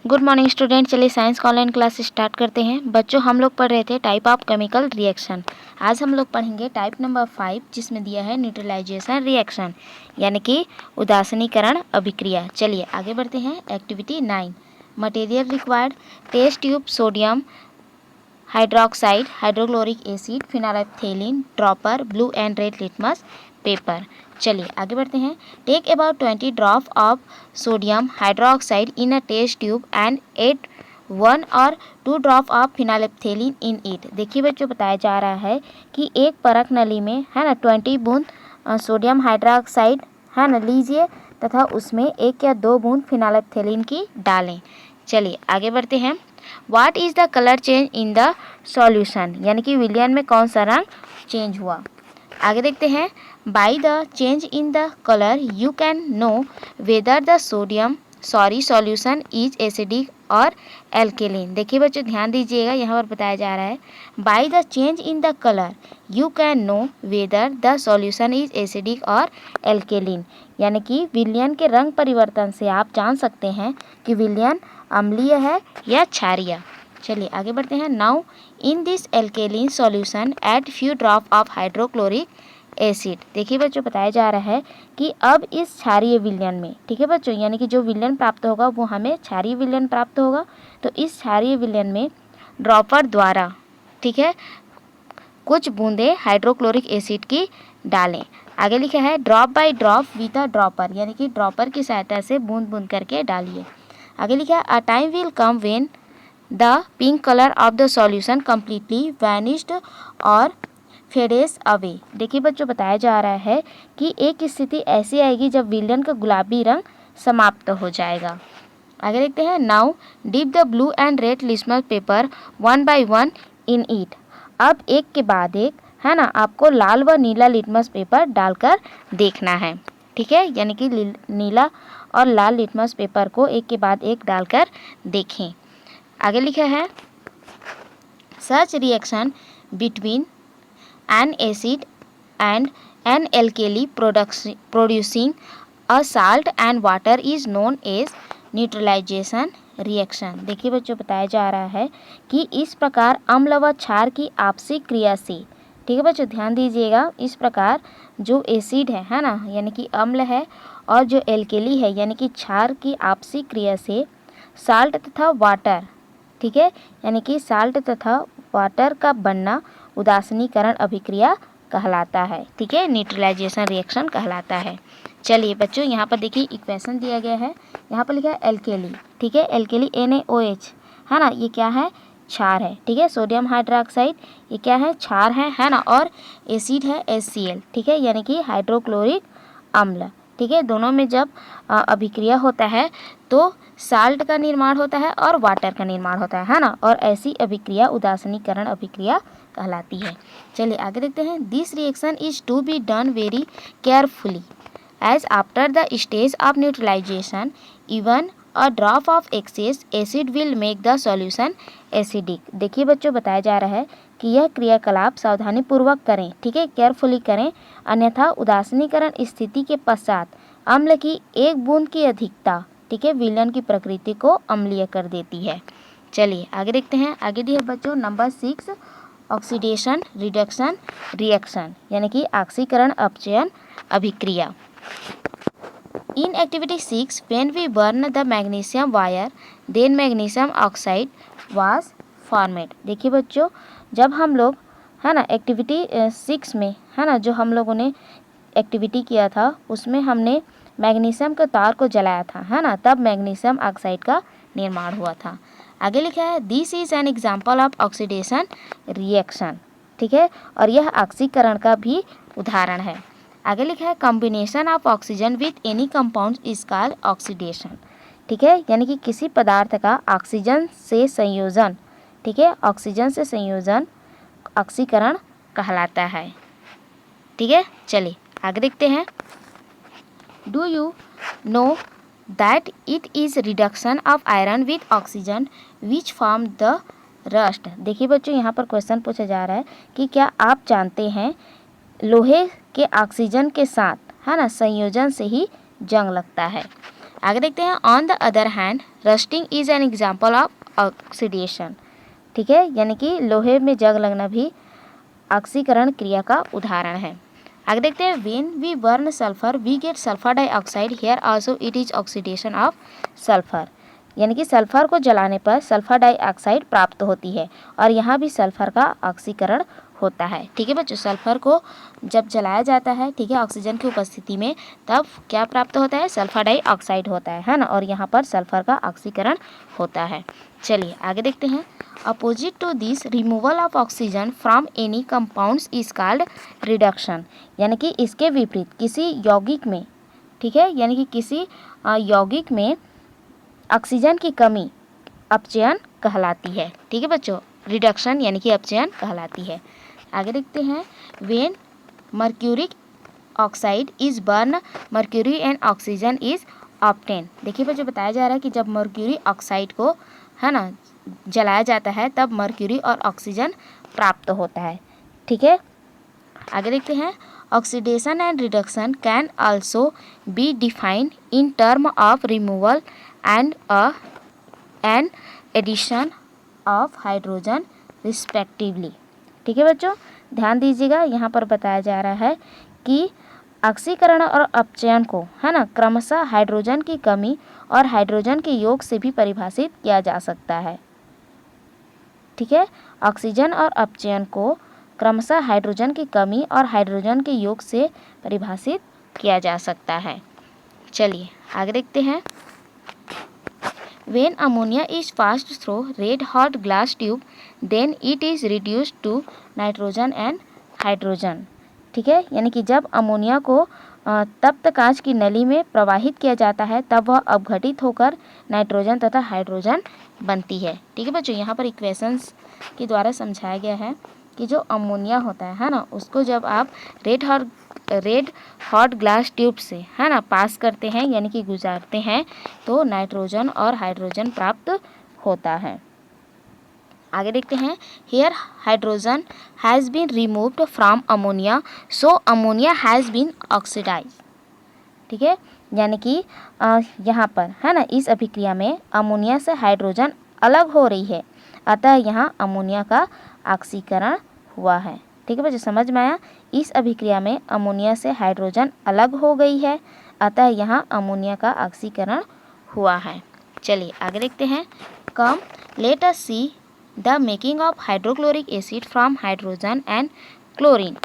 Good morning student. चलिए science का online class start करते हैं। बच्चों, हम लोग पढ़ रहे थे टाइप ऑफ केमिकल रिएक्शन। आज हम लोग पढ़ेंगे टाइप नंबर 5, जिसमें दिया है न्यूट्रलाइजेशन रिएक्शन, यानी कि उदासीनीकरण अभिक्रिया। चलिए आगे बढ़ते हैं। Activity 9, material required, test tube, sodium hydroxide, hydrochloric acid, phenolphthalein, dropper, blue and red litmus paper. चलिए आगे बढ़ते हैं। Take about 20 drop of sodium hydroxide in a test tube and add 1 और 2 drop of phenolphthalein in it. देखिए बच्चों, बताया जा रहा है कि एक परख नली में है ना 20 बूंद सोडियम हाइड्रोक्साइड है ना लीजिए, तथा उसमें 1 या 2 बूंद फिनाइलएथेलीन की डालें। चलिए आगे बढ़ते हैं। What is the colour change in the solution, यानी कि विलयन में कौन सा रंग चेंज हुआ। आगे देखते हैं। By the change in the colour you can know whether the solution is acidic और एल्केलिन। देखिए बच्चों, ध्यान दीजिएगा, यहाँ पर बताया जा रहा है by the change in the colour you can know whether the solution is acidic और एल्केलिन, यानी कि विलयन के रंग परिवर्तन से आप जान सकते हैं कि विलयन अम्लीय है या क्षारीय। चलिए आगे बढ़ते हैं। Now in this alkaline solution add few drop of hydrochloric acid. देखिए बच्चों, बताया जा रहा है कि अब इस क्षारीय विलयन में, ठीक है बच्चों, यानी कि जो विलयन प्राप्त होगा वो हमें क्षारीय विलयन प्राप्त होगा, तो इस क्षारीय विलयन में ड्रॉपर द्वारा, ठीक है, कुछ बूंदें हाइड्रोक्लोरिक एसिड की डालें। आगे लिखा है drop by drop with a dropper, यानी कि ड्रॉपर की सहायता से बूंद बूंद करके डालिए। आगे लिखा है a time will come when the pink colour of the solution completely vanished और फेडेस अवे। देखिए बच्चों, बताया जा रहा है कि एक स्थिति ऐसी आएगी जब विलयन का गुलाबी रंग समाप्त हो जाएगा। आगे देखते हैं। Now dip the blue and red litmus paper 1 by 1 in it. अब एक के बाद एक है ना आपको लाल व नीला लिटमस पेपर डालकर देखना है, ठीक है, यानी कि नीला और लाल लिटमस पेपर को एक के बाद एक डालकर देखें। आगे लिखा है such reaction between an acid and an alkali producing a salt and water is known as neutralisation reaction. देखिए बच्चों, बताया जा रहा है कि इस प्रकार अम्ल व क्षार की आपसी क्रिया से, ठीक है बच्चों, ध्यान दीजिएगा, इस प्रकार जो एसिड है ना, यानी कि अम्ल है, और जो एल्केली है यानी कि क्षार की आपसी क्रिया से साल्ट तथा वाटर, ठीक है, यानी कि साल्ट तथा वाटर का बनना उदासीनीकरण अभिक्रिया कहलाता है, ठीक है, न्यूट्रलाइजेशन रिएक्शन कहलाता है। चलिए बच्चों, यहाँ पर देखिए इक्वेशन दिया गया है, यहाँ पर लिखा है एल्केली, ठीक है, एल्केली NaOH है ना, ये क्या है, क्षार है, ठीक है, सोडियम हाइड्रोक्साइड ये क्या है, क्षार है ना, और एसिड है HCl, ठीक है, यानी कि हाइड्रोक्लोरिक अम्ल, ठीक है। दोनों में जब अभिक्रिया होता है तो साल्ट का निर्माण होता है और वाटर का निर्माण होता है ना, और ऐसी अभिक्रिया उदासीनीकरण अभिक्रिया कहलाती है। चलिए आगे देखते हैं। This reaction is to be done very carefully as after the stage of neutralisation even a drop of excess acid will make the solution acidic. देखिए बच्चों, बताया जा रहा है कि यह क्रियाकलाप सावधानीपूर्वक करें, ठीक है, केयरफुली करें, अन्यथा उदासीनीकरण स्थिति के पश्चात अम्ल की एक बूंद की अधिकता, ठीक है, विलयन की प्रकृति को अम्लीय कर देती है। चलिए आगे देखते हैं। आगे दिया बच्चों नंबर 6, ऑक्सीडेशन रिडक्शन रिएक्शन, यानी कि ऑक्सीकरण अपचयन अभिक्रिया। In activity 6 when we burn the magnesium wire then magnesium oxide was formed. देखिए बच्चों, जब हम लोग है ना एक्टिविटी 6 में है ना, जो हम लोगों ने एक्टिविटी किया था उसमें हमने मैग्नीशियम के तार को जलाया था, है ना, तब मैग्नीशियम ऑक्साइड का निर्माण हुआ था। आगे लिखा है this is an example of oxidation reaction, ठीक है, और यह ऑक्सीकरण का भी उदाहरण है। आगे लिखा है combination of oxygen with any compound is called oxidation, ठीक है, यानी कि किसी पदार्थ का ऑक्सीजन से संयोजन, ठीक है, ऑक्सीजन से संयोजन ऑक्सीकरण कहलाता है, ठीक है। चलिए आगे देखते हैं। Do you know that it is reduction of iron with oxygen which form the rust. देखिए बच्चों, यहाँ पर क्वेश्चन पूछा जा रहा है कि क्या आप जानते हैं लोहे के ऑक्सीजन के साथ है ना संयोजन से ही जंग लगता है। आगे देखते हैं, on the other hand rusting is an example of oxidation. ठीक है, यानी कि लोहे में जंग लगना भी ऑक्सीकरण क्रिया का उदाहरण है। आगे देखते हैं, when we burn sulphur we get sulphur dioxide, here also it is oxidation of sulphur. यानी कि सल्फर को जलाने पर सल्फर डाइऑक्साइड प्राप्त होती है और यहाँ भी सल्फर का ऑक्सीकरण होता है। ठीक है बच्चों, सल्फर को जब जलाया जाता है, ठीक है, ऑक्सीजन की उपस्थिति में, तब क्या प्राप्त होता है, सल्फर डाइऑक्साइड होता है ना, और यहाँ पर सल्फर का ऑक्सीकरण होता है। चलिए आगे देखते हैं, opposite to this removal of oxygen from any compounds is called reduction. यानी कि इसके विपरीत किसी यौगिक में, ठीक है, यानी कि किसी यौगिक में ऑक्सीजन की कमी अपचयन कहलाती है। ठीक है बच्चों, रिडक्शन यानी कि अपचयन कहलाती है। आगे देखते हैं, when mercuric oxide is burn mercury and oxygen is obtain. देखिए बच्चों, बताया जा रहा है कि जब मर्क्यूरी ऑक्साइड को, है ना, जलाया जाता है तब मर्क्यूरी और ऑक्सीजन प्राप्त होता है। ठीक है, आगे देखते हैं, oxidation and reduction can also be defined in term of removal and an addition of hydrogen respectively. ठीक है बच्चों, ध्यान दीजिएगा, यहाँ पर बताया जा रहा है कि ऑक्सीकरण और अपचयन को, है ना, क्रमशः हाइड्रोजन की कमी और हाइड्रोजन के योग से भी परिभाषित किया जा सकता है। ठीक है, ऑक्सीजन और अपचयन को क्रमशः हाइड्रोजन की कमी और हाइड्रोजन के योग से परिभाषित किया जा सकता है। चलिए आगे देखते हैं, When ammonia is passed through red hot glass tube, then it is reduced to nitrogen and hydrogen। ठीक है, यानी कि जब अमोनिया को तप्त कांच की नली में प्रवाहित किया जाता है तब वह अपघटित होकर नाइट्रोजन तथा हाइड्रोजन बनती है। ठीक है बच्चों, यहाँ पर इक्वेशंस के द्वारा समझाया गया है कि जो अमोनिया होता है ना, उसको जब आप रेड हॉट ग्लास ट्यूब से, है ना, पास करते हैं यानी कि गुजारते हैं, तो नाइट्रोजन और हाइड्रोजन प्राप्त होता है। आगे देखते हैं, here hydrogen has been removed from ammonia so ammonia has been oxidise. ठीक है, यानी कि यहाँ पर, है ना, इस अभिक्रिया में अमोनिया से हाइड्रोजन अलग हो रही है, अतः यहाँ अमोनिया का ऑक्सीकरण हुआ है। ठीक है बच्चों, समझ में आया, इस अभिक्रिया में अमोनिया से हाइड्रोजन अलग हो गई है, अतः यहाँ अमोनिया का ऑक्सीकरण हुआ है। चलिए आगे देखते हैं, come let us see the making of hydrochloric acid from hydrogen and chlorine.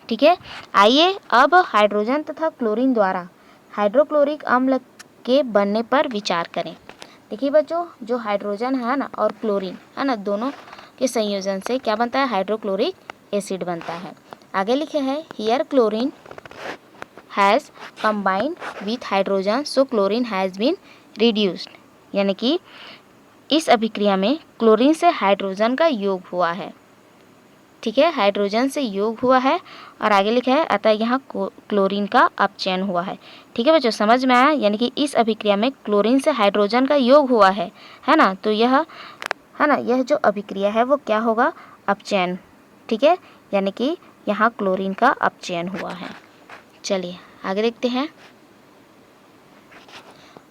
ठीक है, आइए अब हाइड्रोजन तथा क्लोरीन द्वारा हाइड्रोक्लोरिक अम्ल के बनने पर विचार करें। देखिए बच्चों, जो हाइड्रोजन है ना और क्लोरीन, है ना, दोनों के संयोजन से क्या बनता है, हाइड्रोक्लोरिक एसिड बनता है। आगे लिखे है, here chlorine has combined with hydrogen so chlorine has been reduced. यानी कि इस अभिक्रिया में क्लोरीन से हाइड्रोजन का योग हुआ है। ठीक है, हाइड्रोजन से योग हुआ है और आगे लिखा है, अतः यहाँ क्लोरीन का अपचयन हुआ है। ठीक है बच्चों, समझ में आया, यानी कि इस अभिक्रिया में क्लोरीन से हाइड्रोजन का योग हुआ है ना, तो यह, है ना, यह जो अभिक्रिया है वो क्या होगा, अपचयन। ठीक है, यानी कि यहाँ क्लोरीन का अपचयन हुआ है। चलिए आगे देखते हैं,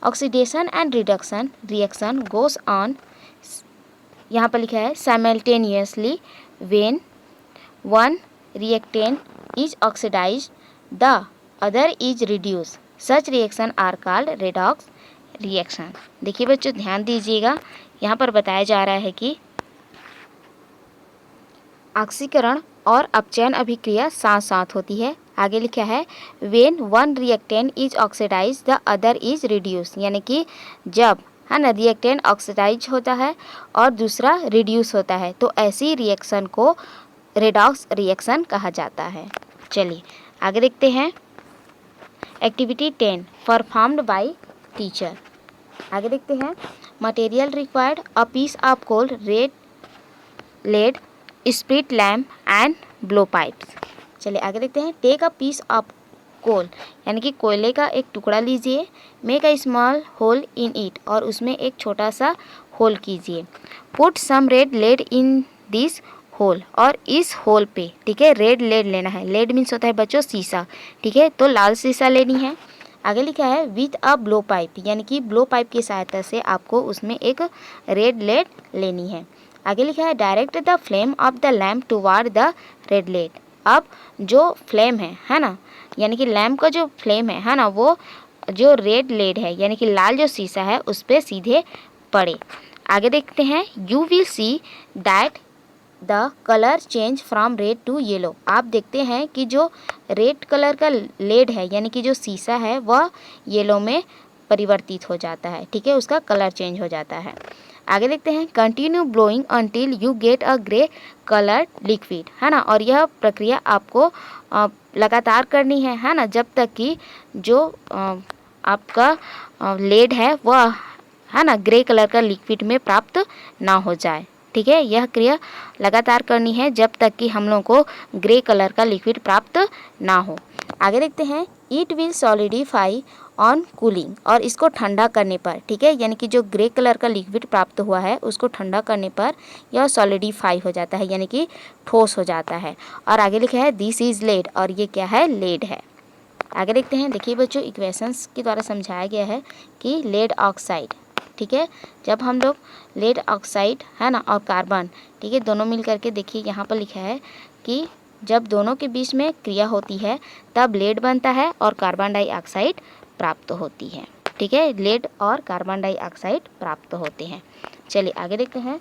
oxidation and reduction reaction goes on, यहाँ पर लिखा है simultaneously when one reactant is oxidised the other is reduce, such reaction are called redox reaction. देखिए बच्चों, ध्यान दीजिएगा, यहाँ पर बताया जा रहा है कि ऑक्सीकरण और अपचयन अभिक्रिया साथ साथ होती है। आगे लिखा है, when one reactant is oxidise the other is reduce, यानी कि जब, है ना, रिएक्टेंट ऑक्सीडाइज होता है और दूसरा रिड्यूस होता है, तो ऐसी रिएक्शन को रेडॉक्स रिएक्शन कहा जाता है। चलिए आगे देखते हैं, एक्टिविटी 10 परफॉर्म्ड बाय टीचर। आगे देखते हैं, material required a piece of coal, red lead, split lamp and blow pipes. चलिए आगे देखते हैं, take a piece of coal, यानी कि कोयले का एक टुकड़ा लीजिए, make a small hole in it, और उसमें एक छोटा सा होल कीजिए, put some red lead in this hole, और इस होल पे, ठीक है, रेड लेड लेना है, लेड मीन्स होता है बच्चों शीशा। ठीक है, तो लाल शीशा लेनी है। आगे लिखा है विथ अ ब्लो पाइप, यानी कि ब्लो पाइप की सहायता से आपको उसमें एक रेड लेड लेनी है। आगे लिखा है direct the flame of the lamp toward the red lead. अब जो फ्लेम है ना, यानी कि लैम्प का जो फ्लेम है ना, वो जो रेड लेड है यानी कि लाल जो शीशा है उस पर सीधे पड़े। आगे देखते हैं you will see that the colour change from red to yellow. आप देखते हैं कि जो रेड कलर का लेड है यानी कि जो शीशा है वह येलो में परिवर्तित हो जाता है, ठीक है, उसका कलर चेंज हो जाता है। आगे देखते हैं continue blowing until you get a grey colour liquid, है ना, और यह प्रक्रिया आपको लगातार करनी है ना, जब तक कि जो आपका लेड है वह है ना ग्रे कलर का लिक्विड में प्राप्त ना हो जाए, ठीक है। यह क्रिया लगातार करनी है जब तक कि हम लोगों को ग्रे कलर का लिक्विड प्राप्त ना हो। आगे देखते हैं it will solidify on cooling, और इसको ठंडा करने पर, ठीक है, यानी कि जो ग्रे कलर का लिक्विड प्राप्त हुआ है उसको ठंडा करने पर यह सॉलिडिफाई हो जाता है यानी कि ठोस हो जाता है। और आगे लिखा है दिस इज लेड, और ये क्या है, लेड है। आगे देखते हैं, देखिए बच्चों इक्वेशंस के द्वारा समझाया गया है कि लेड ऑक्साइड, ठीक है, जब हम लोग लेड ऑक्साइड है ना और कार्बन, ठीक है, दोनों मिल करके देखिए यहाँ पर लिखा है कि जब दोनों के बीच में क्रिया होती है तब लेड बनता है और कार्बन डाइऑक्साइड प्राप्त होती है, ठीक है, लेड और कार्बन डाइऑक्साइड प्राप्त होते हैं। चलिए आगे देखते हैं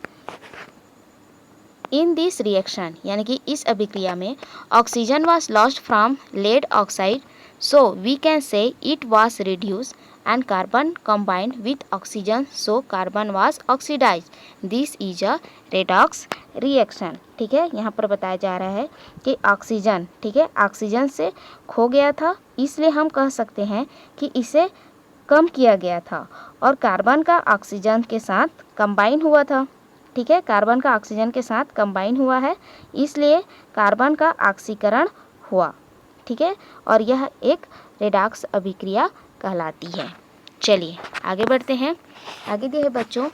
इन दिस रिएक्शन, यानी कि इस अभिक्रिया में oxygen was lost from lead oxide, so we can say it was reduce and carbon combined with oxygen, so carbon was oxidized. This is a redox reaction, ठीक है। यहाँ पर बताया जा रहा है कि ऑक्सीजन, ठीक है, ऑक्सीजन से खो गया था, इसलिए हम कह सकते हैं कि इसे कम किया गया था, और कार्बन का ऑक्सीजन के साथ कंबाइन हुआ था, ठीक है, कार्बन का ऑक्सीजन के साथ कंबाइन हुआ है, इसलिए कार्बन का ऑक्सीकरण हुआ, ठीक है, और यह एक रेडॉक्स अभिक्रिया कहलाती है। चलिए आगे बढ़ते हैं, आगे दिए है बच्चों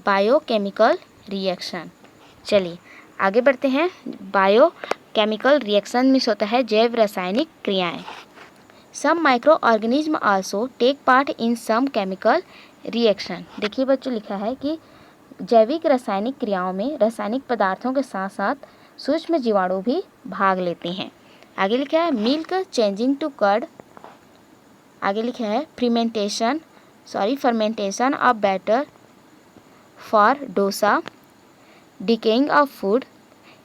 बायोकेमिकल रिएक्शन। चलिए आगे बढ़ते हैं, बायोकेमिकल रिएक्शन में होता है जैव रासायनिक क्रियाएं। Some micro organism also take part in some chemical reaction. देखिए बच्चों लिखा है कि जैविक रासायनिक क्रियाओं में रासायनिक पदार्थों के साथ साथ सूक्ष्म जीवाणु भी भाग लेते हैं। आगे लिखा है मिल्क चेंजिंग टू कर्ड। आगे लिखा है fermentation of batter for dosa, decaying of food,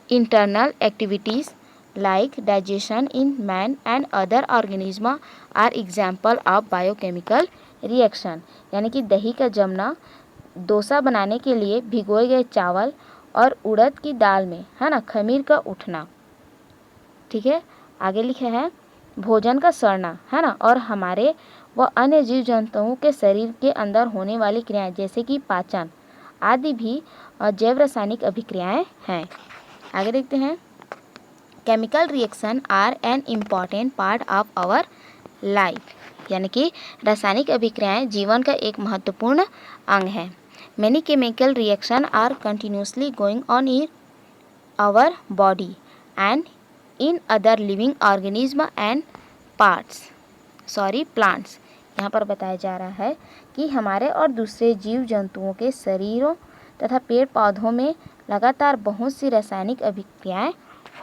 internal activities like digestion in man and other organism are example of biochemical reaction. यानी कि दही का जमना, डोसा बनाने के लिए भिगोए गए चावल और उड़द की दाल में, है ना, खमीर का उठना, ठीक है। आगे लिखा है भोजन का सड़ना, है ना, और हमारे व अन्य जीव जंतुओं के शरीर के अंदर होने वाली क्रियाएं जैसे कि पाचन आदि भी जैव रासायनिक अभिक्रियाएं हैं। आगे देखते हैं chemical reaction are an important part of our life, यानी कि रासायनिक अभिक्रियाएं जीवन का एक महत्वपूर्ण अंग है। Many chemical reaction are continuously going on in our body and in other living organism and plants. यहाँ पर बताया जा रहा है कि हमारे और दूसरे जीव जंतुओं के शरीरों तथा पेड़ पौधों में लगातार बहुत सी रासायनिक अभिक्रियाएं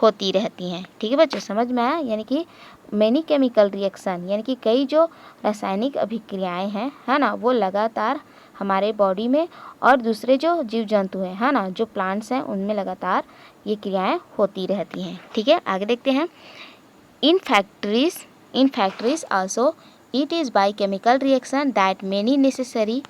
होती रहती हैं, ठीक है बच्चों, समझ में आया। यानी कि मैनी केमिकल रिएक्शन यानी कि कई जो रासायनिक अभिक्रियाएं हैं, है ना, वो लगातार हमारे बॉडी में और दूसरे जो जीव जंतु हैं, है ना, जो प्लांट्स हैं, उनमें लगातार ये क्रियाएं होती रहती हैं, ठीक है। आगे देखते हैं in factories also it is by chemical reaction that many necessary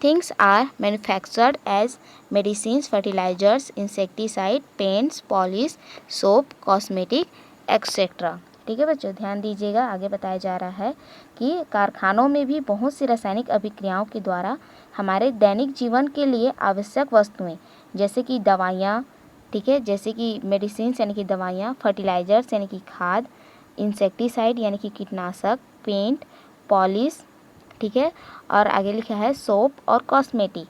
things are manufactured as medicines, fertilizers, insecticide, paints, polish, soap, cosmetic, etc. ठीक है बच्चों, ध्यान दीजिएगा। आगे बताया जा रहा है कि कारखानों में भी बहुत सी रासायनिक अभिक्रियाओं के द्वारा हमारे दैनिक जीवन के लिए आवश्यक वस्तुएं जैसे कि दवाइयाँ, ठीक है, जैसे कि मेडिसिन्स यानी कि दवाइयाँ, फर्टिलाइजर्स यानी कि खाद, इंसेक्टिसाइड यानी कि कीटनाशक, पेंट, पॉलिश, ठीक है, और आगे लिखा है सोप और कॉस्मेटिक,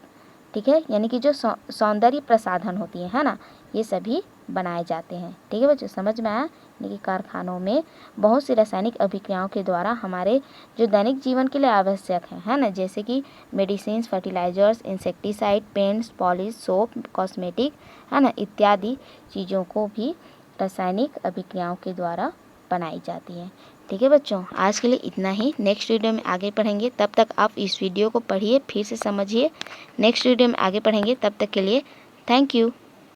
ठीक है, यानी कि जो सौंदर्य प्रसाधन होती है ना, ये सभी बनाए जाते हैं। ठीक है बच्चों, समझ में आया? यानी कि कारखानों में बहुत सी रासायनिक अभिक्रियाओं के द्वारा हमारे जो दैनिक जीवन के लिए आवश्यक है ना, जैसे कि medicine, fertilisers, insecticide, paints, polish, soap, cosmetic, है ना, इत्यादि चीज़ों को भी रासायनिक अभिक्रियाओं के द्वारा बनाई जाती है। ठीक है बच्चों, आज के लिए इतना ही। नेक्स्ट वीडियो में आगे पढ़ेंगे, तब तक आप इस वीडियो को पढ़िए, फिर से समझिए। नेक्स्ट वीडियो में आगे पढ़ेंगे, तब तक के लिए थैंक यू।